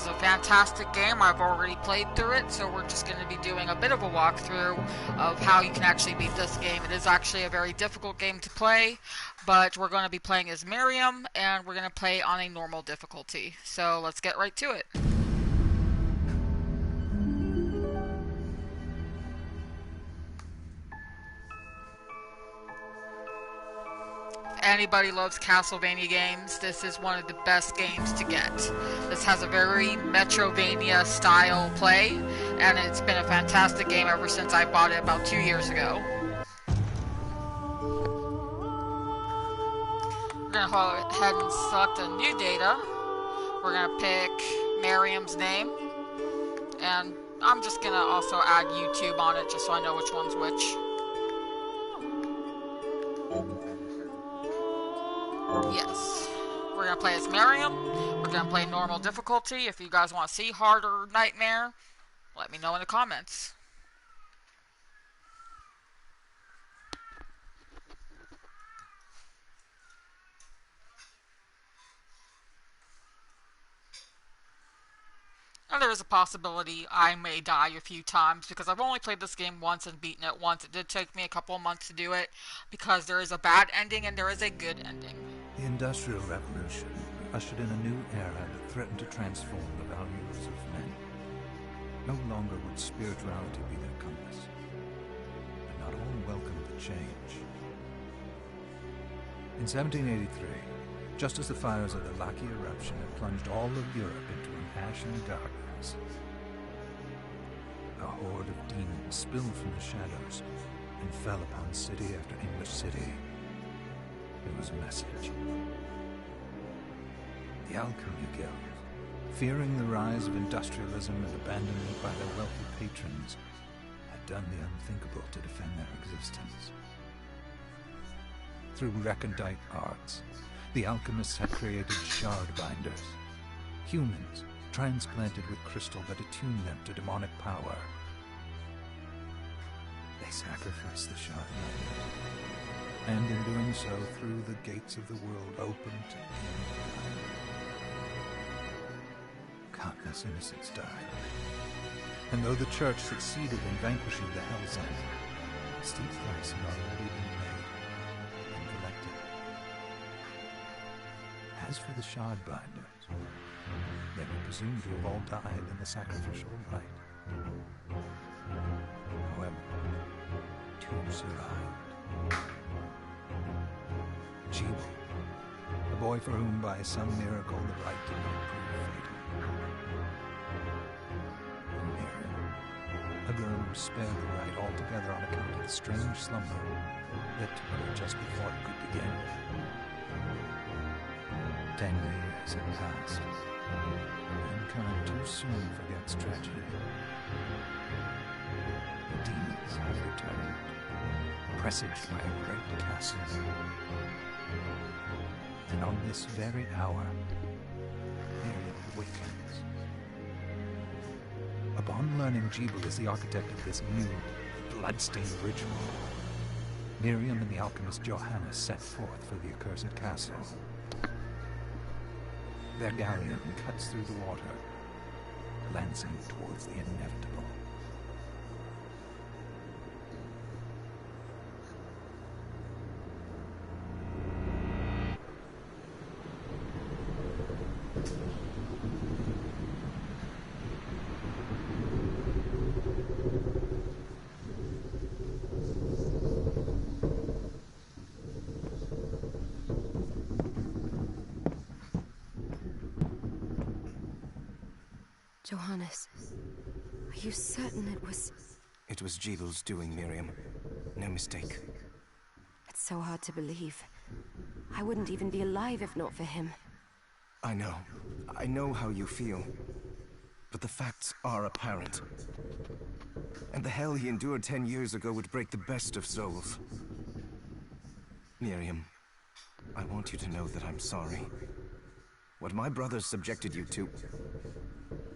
is a fantastic game. I've already played through it, so we're just going to be doing a bit of a walkthrough of how you can actually beat this game. It is actually a very difficult game to play, but we're going to be playing as Miriam, and we're going to play on a normal difficulty. So let's get right to it. Anybody loves Castlevania games, this is one of the best games to get. This has a very Metrovania style play, and it's been a fantastic game ever since I bought it about 2 years ago. We're going to go ahead and select a new data. We're going to pick Miriam's name, and I'm just going to also add YouTube on it just so I know which one's which. Yes. We're going to play as Miriam. We're going to play normal difficulty. If you guys want to see hard or nightmare, let me know in the comments. And there is a possibility I may die a few times because I've only played this game once and beaten it once. It did take me a couple of months to do it because there is a bad ending and there is a good ending. The Industrial Revolution ushered in a new era that threatened to transform the values of men. No longer would spirituality be their compass, but not all welcomed the change. In 1783, just as the fires of the Laki eruption had plunged all of Europe into an ashen darkness, a horde of demons spilled from the shadows and fell upon city after English city. It was a message. The Alchemy Guild, fearing the rise of industrialism and abandonment by their wealthy patrons, had done the unthinkable to defend their existence. Through recondite arts, the alchemists had created shard binders, humans transplanted with crystal that attuned them to demonic power. They sacrificed the shard binders, and in doing so threw the gates of the world open to mankind. Countless innocents died, and though the church succeeded in vanquishing the Hell's End, a steep price had already been paid and collected. As for the shard binders, they were presumed to have all died in the sacrificial rite. However, two survived. Jebel, a boy for whom by some miracle the rite did not prove fatal. And Miriam, a girl who spared the rite altogether on account of the strange slumber that took her just before it could begin. 10 years had passed. Mankind too soon forgets tragedy. The demons have returned, presaged by a great castle. And on this very hour, Miriam awakens. Upon learning Jebel is the architect of this new, Bloodstained Ritual, Miriam and the alchemist Johannes set forth for the accursed castle. Their galleon cuts through the water, glancing towards the inevitable. Johannes, are you certain it was... It was Jebel's doing, Miriam. No mistake. It's so hard to believe. I wouldn't even be alive if not for him. I know. I know how you feel. But the facts are apparent. And the hell he endured 10 years ago would break the best of souls. Miriam, I want you to know that I'm sorry. What my brothers subjected you to...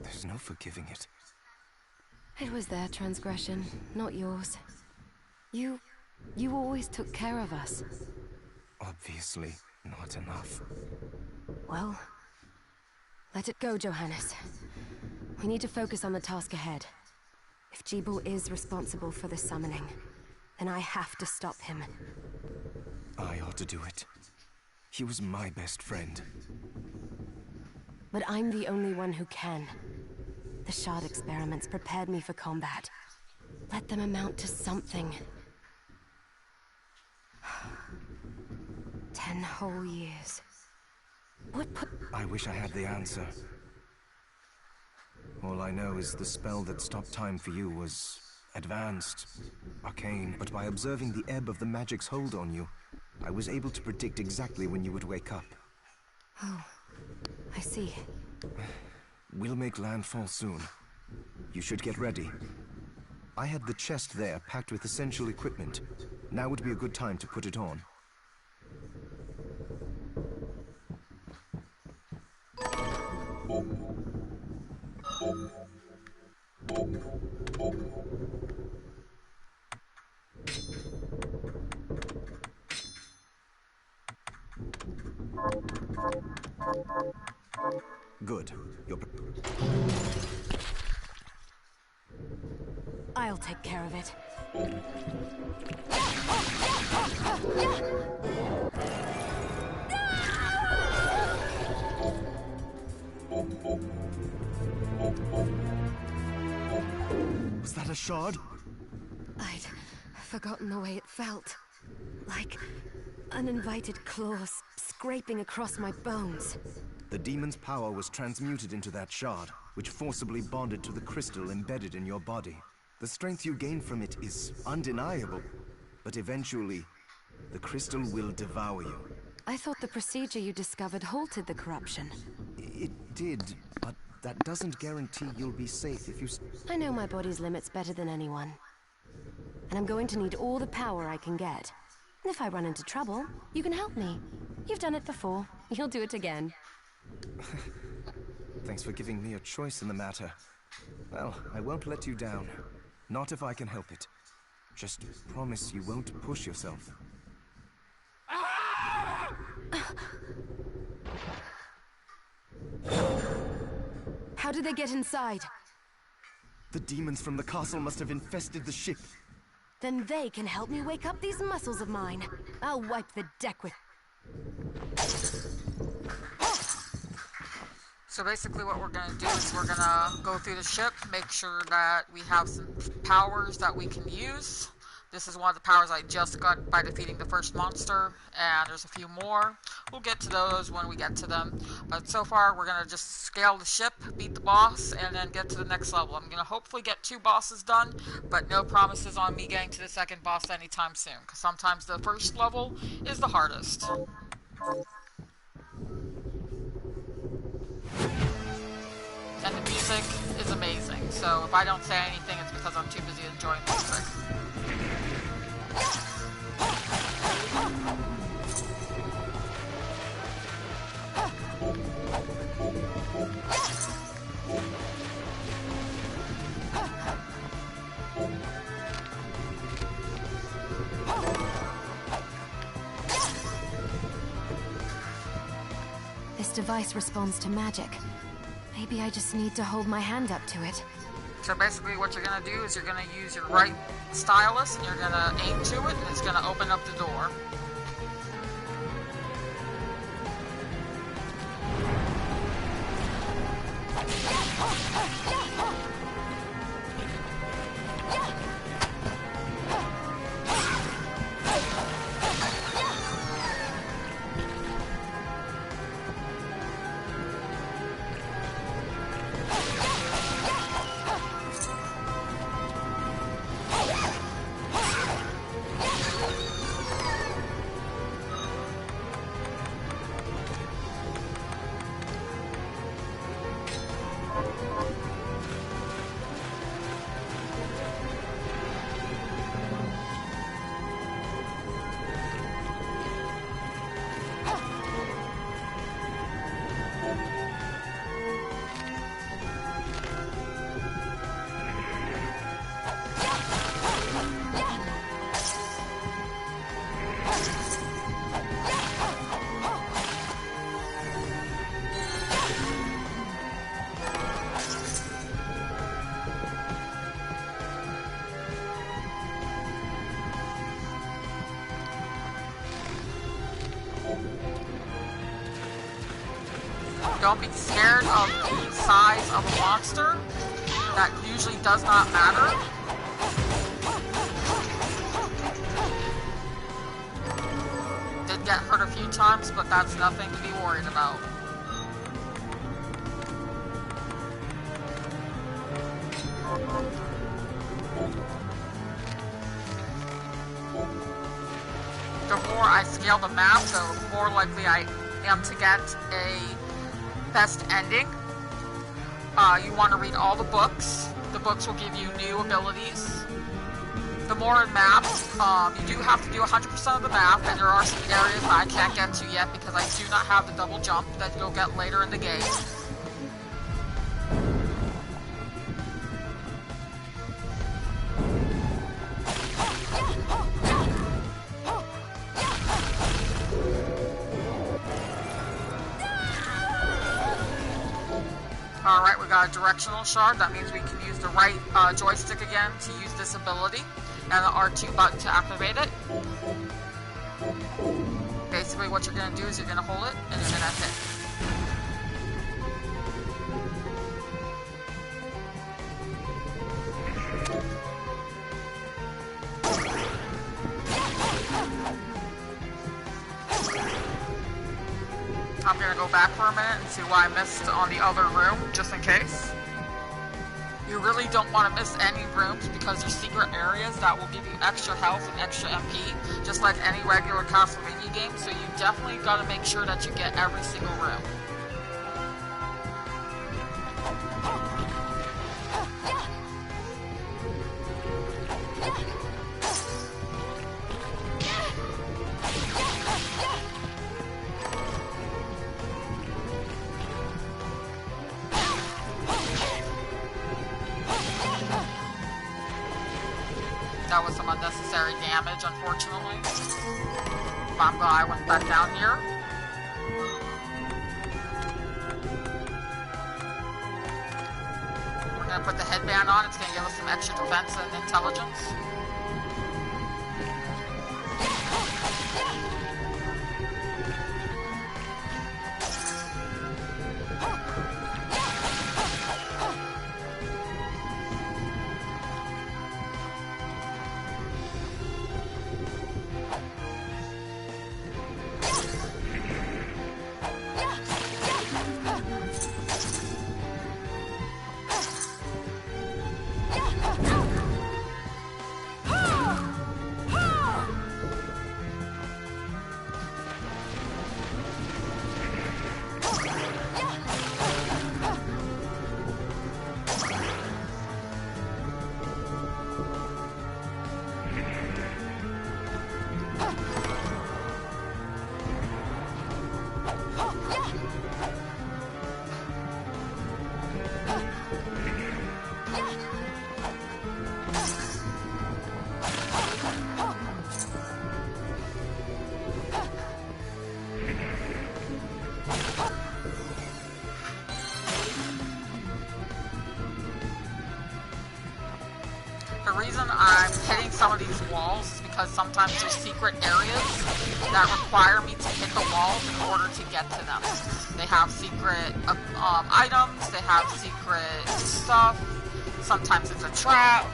there's no forgiving it. It was their transgression, not yours. You always took care of us. Obviously, not enough. Well, let it go, Johannes. We need to focus on the task ahead. If Jeeble is responsible for the summoning, then I have to stop him. I ought to do it. He was my best friend. But I'm the only one who can. The shard experiments prepared me for combat. Let them amount to something. 10 whole years. What put... I wish I had the answer. All I know is the spell that stopped time for you was advanced, arcane, but by observing the ebb of the magic's hold on you, I was able to predict exactly when you would wake up. Oh, I see. We'll make landfall soon. You should get ready. I had the chest there packed with essential equipment. Now would be a good time to put it on. Good. I'll take care of it. Was that a shard? I'd forgotten the way it felt. Like uninvited claws scraping across my bones. The demon's power was transmuted into that shard, which forcibly bonded to the crystal embedded in your body. The strength you gain from it is undeniable, but eventually, the crystal will devour you. I thought the procedure you discovered halted the corruption. It did, but that doesn't guarantee you'll be safe if you... I know my body's limits better than anyone. And I'm going to need all the power I can get. And if I run into trouble, you can help me. You've done it before. You'll do it again. Thanks for giving me a choice in the matter. Well, I won't let you down. Not if I can help it. Just promise you won't push yourself. How did they get inside? The demons from the castle must have infested the ship. Then they can help me wake up these muscles of mine. I'll wipe the deck with... So basically what we're going to do is we're going to go through the ship, make sure that we have some powers that we can use. This is one of the powers I just got by defeating the first monster, and there's a few more. We'll get to those when we get to them. But so far we're going to just scale the ship, beat the boss, and then get to the next level. I'm going to hopefully get 2 bosses done, but no promises on me getting to the second boss anytime soon, because sometimes the first level is the hardest. And the music is amazing, so if I don't say anything, it's because I'm too busy enjoying the music. This device responds to magic. Maybe I just need to hold my hand up to it. So basically what you're going to do is you're going to use your right stylus and you're going to aim to it and it's going to open up the door. Don't be scared of the size of a monster. That usually does not matter. Did get hurt a few times, but that's nothing to be worried about. The more I scale the map, the more likely I am to get a best ending. You want to read all the books. The books will give you new abilities. The more map, you do have to do 100% of the map, and there are some areas that I can't get to yet because I do not have the double jump that you'll get later in the game. Alright, we got a directional shard. That means we can use the right joystick again to use this ability, and the R2 button to activate it. Basically what you're going to do is you're going to hold it, and you're going to hit. I'm going to go back for a minute and see what I missed on the other room, just in case. You really don't want to miss any rooms because there's secret areas that will give you extra health and extra MP, just like any regular Castlevania game, so you definitely got to make sure that you get every single room. That was some unnecessary damage, unfortunately. But I'm glad I went back down here. We're going to put the headband on. It's going to give us some extra defense and intelligence. The reason I'm hitting some of these walls is because sometimes there's secret areas that require me to hit the walls in order to get to them. They have secret items, they have secret stuff, sometimes it's a trap,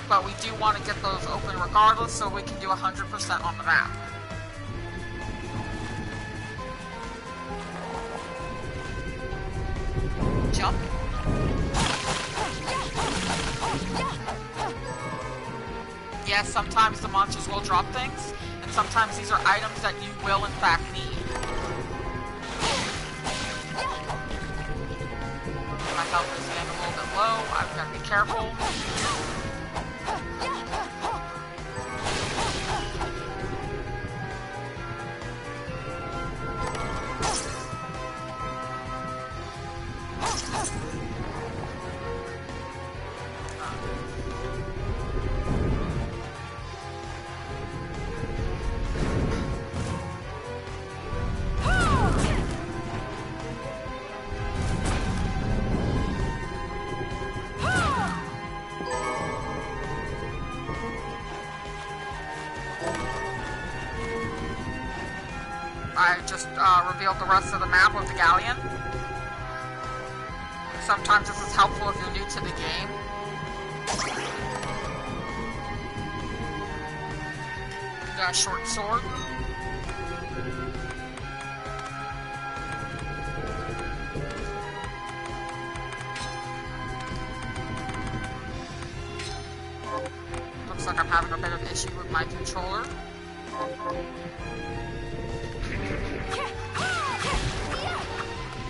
but we do want to get those open regardless so we can do 100% on the map. Jump. Yes, sometimes the monsters will drop things, and sometimes these are items that you will in fact need. My health is getting a little bit low, I've got to be careful. I just revealed the rest of the map with the galleon. Sometimes this is helpful if you're new to the game. Got a short sword. Looks like I'm having a bit of issue with my controller.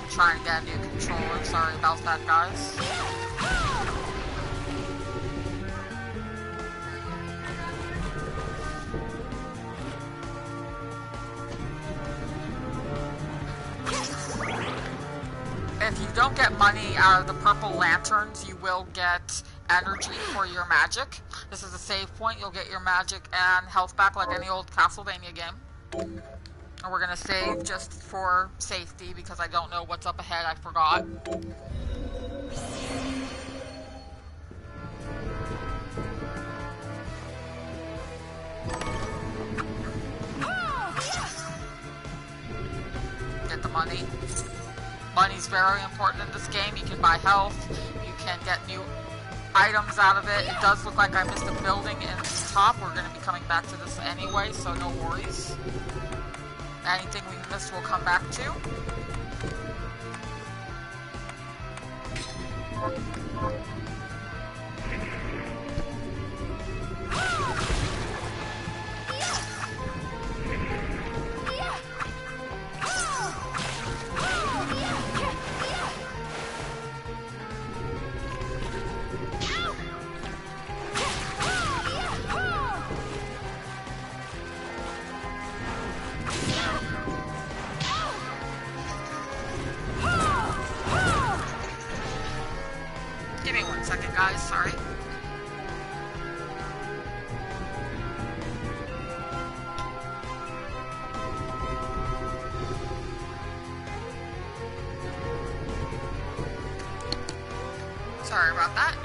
Trying to get a new controller. Sorry about that, guys. If you don't get money out of the purple lanterns, you will get energy for your magic. This is a save point. You'll get your magic and health back like any old Castlevania game. And we're gonna save just for safety because I don't know what's up ahead. I forgot. Get the money. Money's very important in this game. You can buy health. You can get new items out of it. It does look like I missed a building in the top. We're going to be coming back to this anyway, so no worries. Anything we missed we'll come back to. Give me 1 second, guys. Sorry. Sorry about that.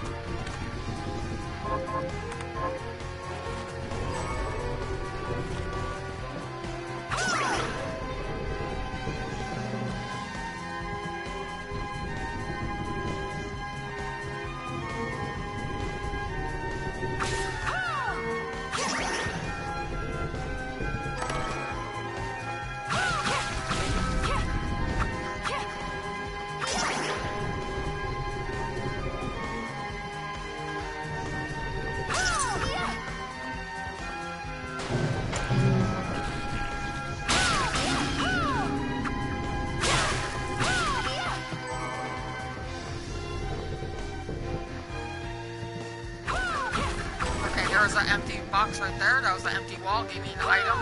There's an empty box right there. That was the empty wall. Gave me an item.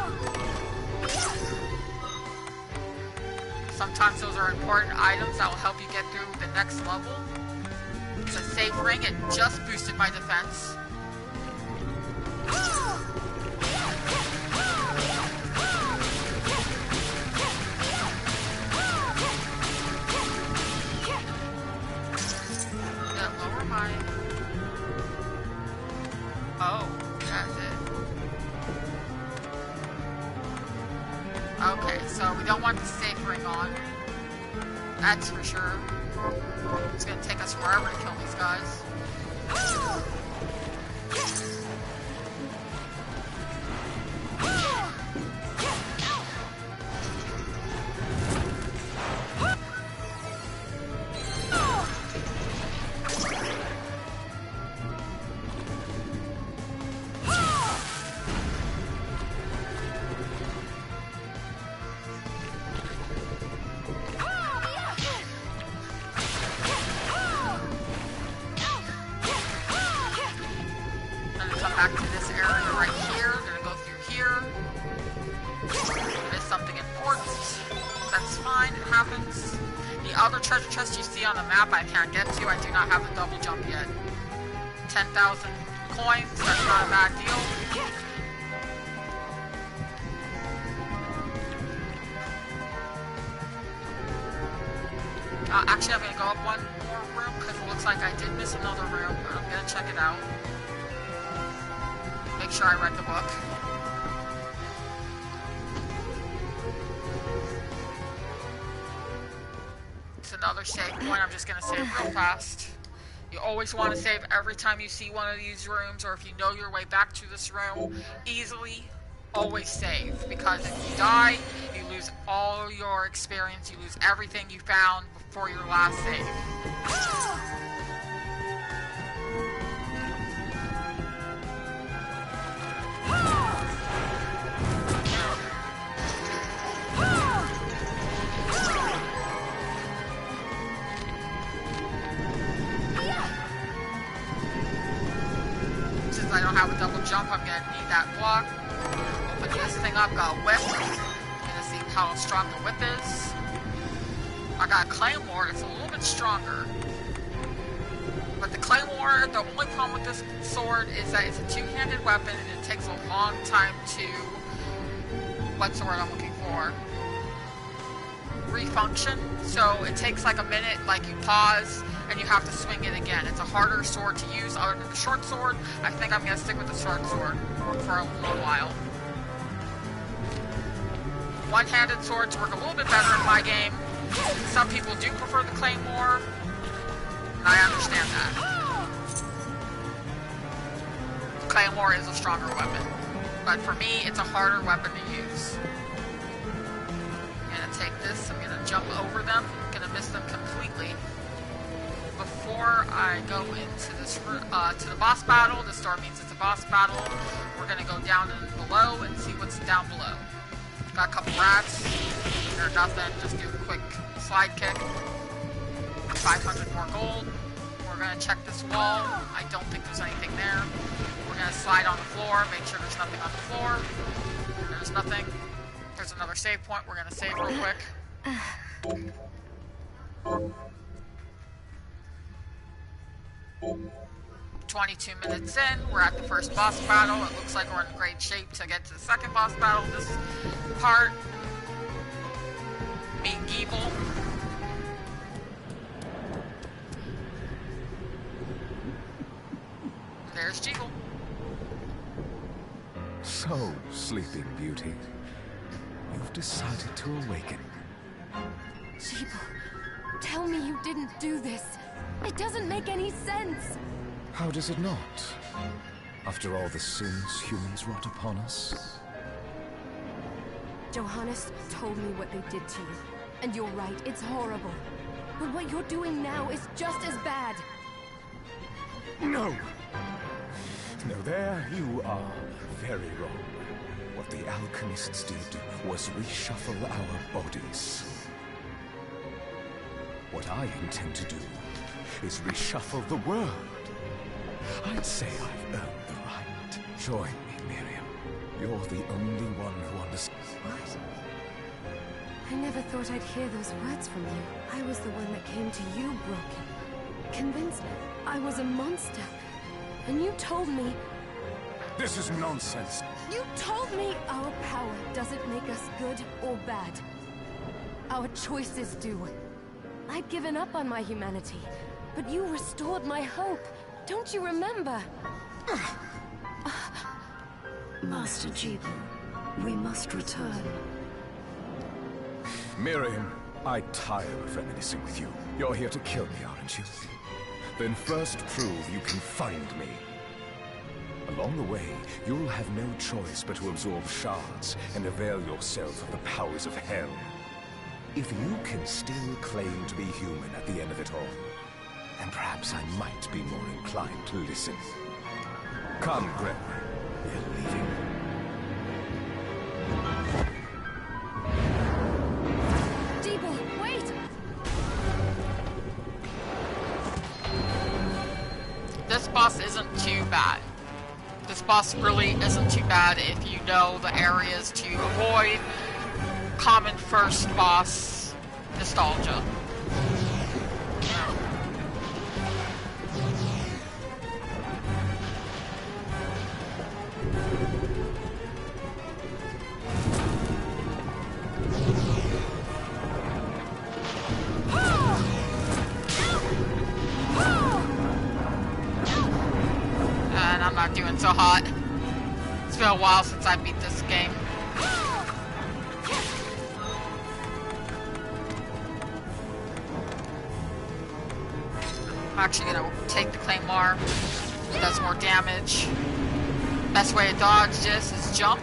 Sometimes those are important items that will help you get through the next level. It's a safe ring. It just boosted my defense. Yeah, lower my... Oh, that's it. Okay, so we don't want the safe ring on. That's for sure. It's gonna take us forever to kill these guys. Back to this area right here. Gonna go through here. There's something important. That's fine, it happens. The other treasure chest you see on the map I can't get to. I do not have a double jump yet. 10,000 coins, that's not a bad deal. Actually, I'm gonna go up one more room because it looks like I did miss another room, but I'm gonna check it out. Make sure I read the book. It's an another save point. I'm just gonna save real fast. You always want to save every time you see one of these rooms, or if you know your way back to this room easily, always save. Because if you die, you lose all your experience, you lose everything you found before your last save. Since I don't have a double jump, I'm gonna need that block. Open this thing up, got a whip. Gonna see how strong the whip is. I got a claymore, it's a little bit stronger. But the claymore, the only problem with this sword is that it's a two-handed weapon and it takes a long time to, what's the word I'm looking for? Refunction. So it takes like a minute, like you pause and you have to swing it again. It's a harder sword to use other than the short sword. I think I'm going to stick with the short sword for a little while. One-handed swords work a little bit better in my game. Some people do prefer the claymore, and I understand that. Claymore is a stronger weapon, but for me, it's a harder weapon to use. I'm going to take this, I'm going to jump over them, I'm going to miss them completely. Before I go into this to the boss battle, this door means it's a boss battle. We're gonna go down and below and see what's down below. Got a couple rats. They're nothing. Just do a quick slide kick. 500 more gold. We're gonna check this wall. I don't think there's anything there. We're gonna slide on the floor. Make sure there's nothing on the floor. There's nothing. There's another save point. We're gonna save real quick. 22 minutes in, we're at the first boss battle. It looks like we're in great shape to get to the second boss battle. This part, meet Geeble. There's Geeble. So, Sleeping Beauty, you've decided to awaken. Jeeble, tell me you didn't do this. It doesn't make any sense. How does it not? After all the sins humans wrought upon us? Johannes told me what they did to you. And you're right, it's horrible. But what you're doing now is just as bad. No! No, there you are very wrong. What the alchemists did was reshuffle our bodies. What I intend to do is reshuffle the world. I'd say I've earned the right. Join me, Miriam. You're the only one who understands. What? I never thought I'd hear those words from you. I was the one that came to you broken. Convinced I was a monster. And you told me... This is nonsense. You told me our power doesn't make us good or bad. Our choices do. I'd given up on my humanity, but you restored my hope. Don't you remember? Master Jeeble, we must return. Miriam, I tire of reminiscing with you. You're here to kill me, aren't you? Then first prove you can find me. Along the way, you'll have no choice but to absorb shards and avail yourself of the powers of hell. If you can still claim to be human at the end of it all, then perhaps I might be more inclined to listen. Come, Gregory. We're leaving. Jeeble, wait! This boss isn't too bad. This boss really isn't too bad if you know the areas to avoid. Common first boss nostalgia. And I'm not doing so hot. It's been a while since I beat this game. I'm actually gonna take the Claymore. It does more damage. Best way to dodge this is jump.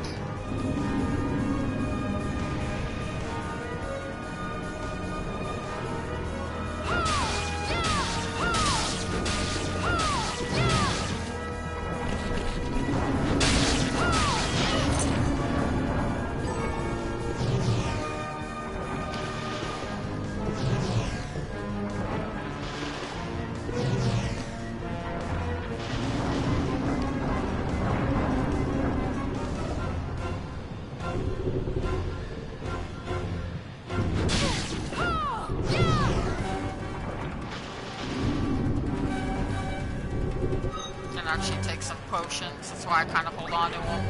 Actually take some potions, that's why I kind of hold on to them.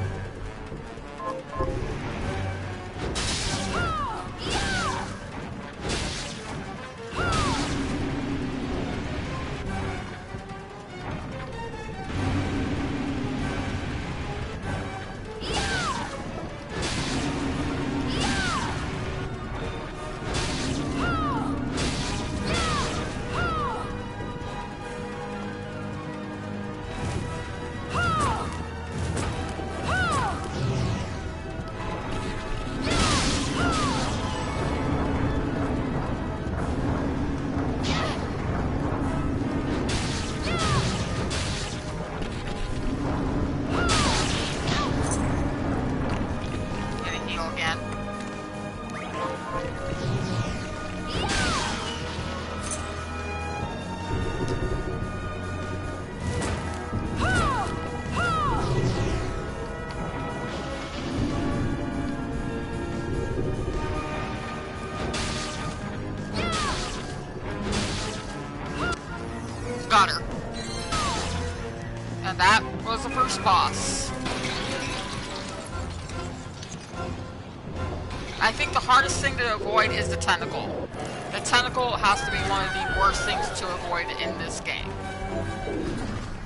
Got her. And that was the first boss. I think the hardest thing to avoid is the tentacle. The tentacle has to be one of the worst things to avoid in this game.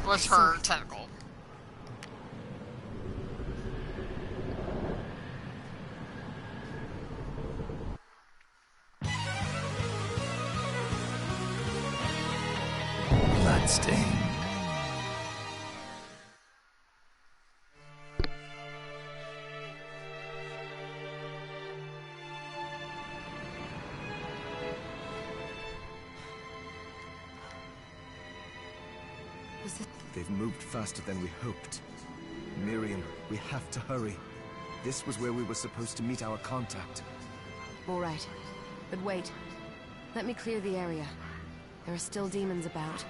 Was her tentacle. Bloodstained. They've moved faster than we hoped. Miriam, we have to hurry. This was where we were supposed to meet our contact. All right. But wait. Let me clear the area. There are still demons about.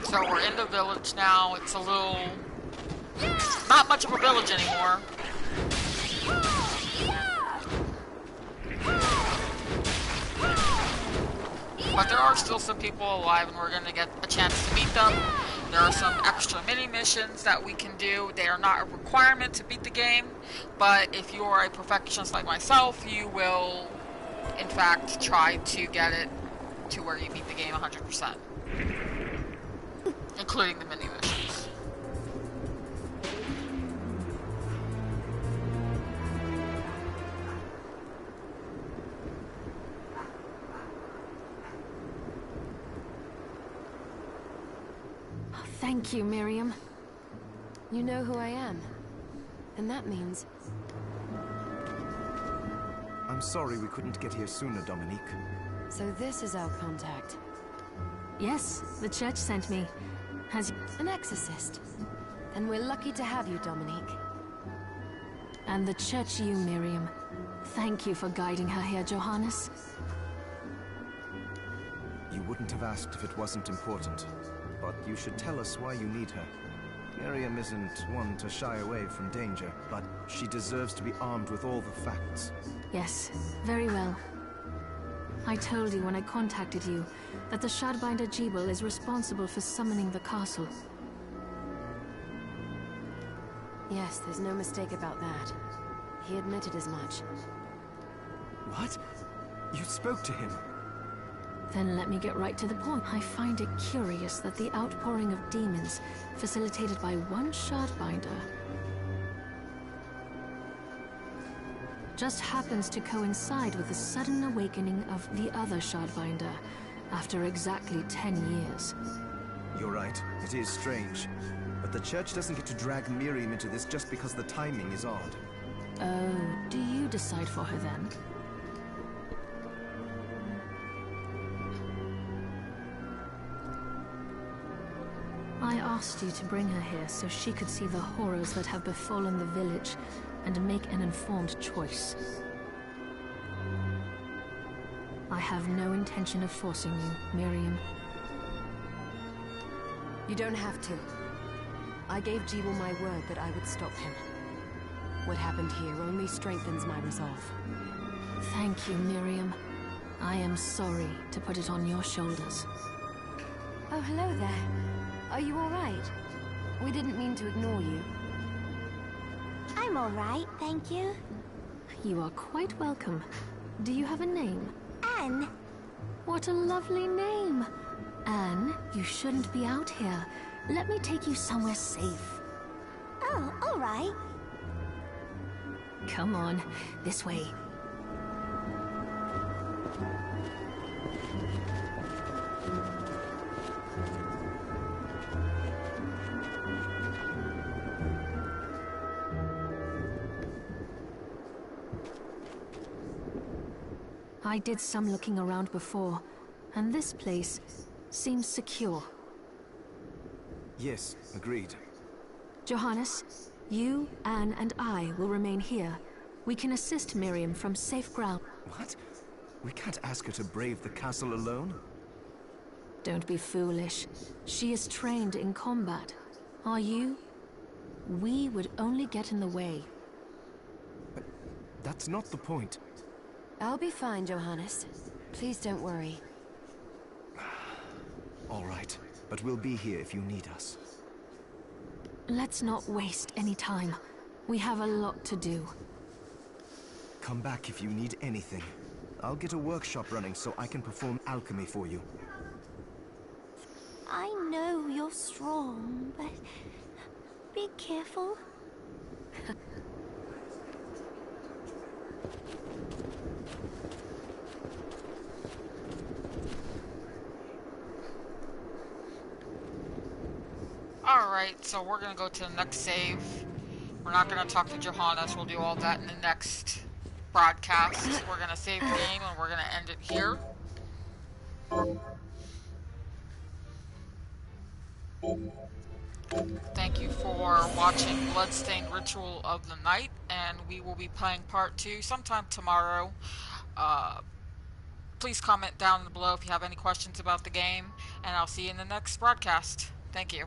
So we're in the village now. It's a little... not much of a village anymore. But there are still some people alive and we're going to get a chance to meet them. There are some extra mini-missions that we can do. They are not a requirement to beat the game, but if you are a perfectionist like myself, you will, in fact, try to get it to where you beat the game 100%. Including the mini-missions. Thank you, Miriam. You know who I am. And that means... I'm sorry we couldn't get here sooner, Dominique. So this is our contact. Yes, the church sent me. Has an exorcist. And we're lucky to have you, Dominique. And the church you, Miriam. Thank you for guiding her here, Johannes. You wouldn't have asked if it wasn't important. But you should tell us why you need her. Miriam isn't one to shy away from danger, but she deserves to be armed with all the facts. Yes, very well. I told you when I contacted you that the Shardbinder Jebel is responsible for summoning the castle. Yes, there's no mistake about that. He admitted as much. What? You spoke to him? Then let me get right to the point. I find it curious that the outpouring of demons, facilitated by one Shardbinder, just happens to coincide with the sudden awakening of the other Shardbinder, after exactly 10 years. You're right, it is strange. But the Church doesn't get to drag Miriam into this just because the timing is odd. Oh, do you decide for her then? I asked you to bring her here so she could see the horrors that have befallen the village and make an informed choice. I have no intention of forcing you, Miriam. You don't have to. I gave Jebel my word that I would stop him. What happened here only strengthens my resolve. Thank you, Miriam. I am sorry to put it on your shoulders. Oh, hello there. Are you all right? We didn't mean to ignore you. I'm all right, thank you. You are quite welcome. Do you have a name? Anne. What a lovely name! Anne, you shouldn't be out here. Let me take you somewhere safe. Oh, all right. Come on, this way. I did some looking around before, and this place seems secure. Yes, agreed. Johannes, you, Anne, and I will remain here. We can assist Miriam from safe ground. What? We can't ask her to brave the castle alone? Don't be foolish. She is trained in combat. Are you? We would only get in the way. That's not the point. I'll be fine, Johannes. Please don't worry. All right, but we'll be here if you need us. Let's not waste any time. We have a lot to do. Come back if you need anything. I'll get a workshop running so I can perform alchemy for you. I know you're strong, but be careful. Alright, so we're gonna go to the next save. We're not gonna talk to Johannes, we'll do all that in the next broadcast. We're gonna save the game and we're gonna end it here. Thank you for watching Bloodstained Ritual of the Night, and we will be playing part 2 sometime tomorrow. Please comment down below if you have any questions about the game, and I'll see you in the next broadcast. Thank you.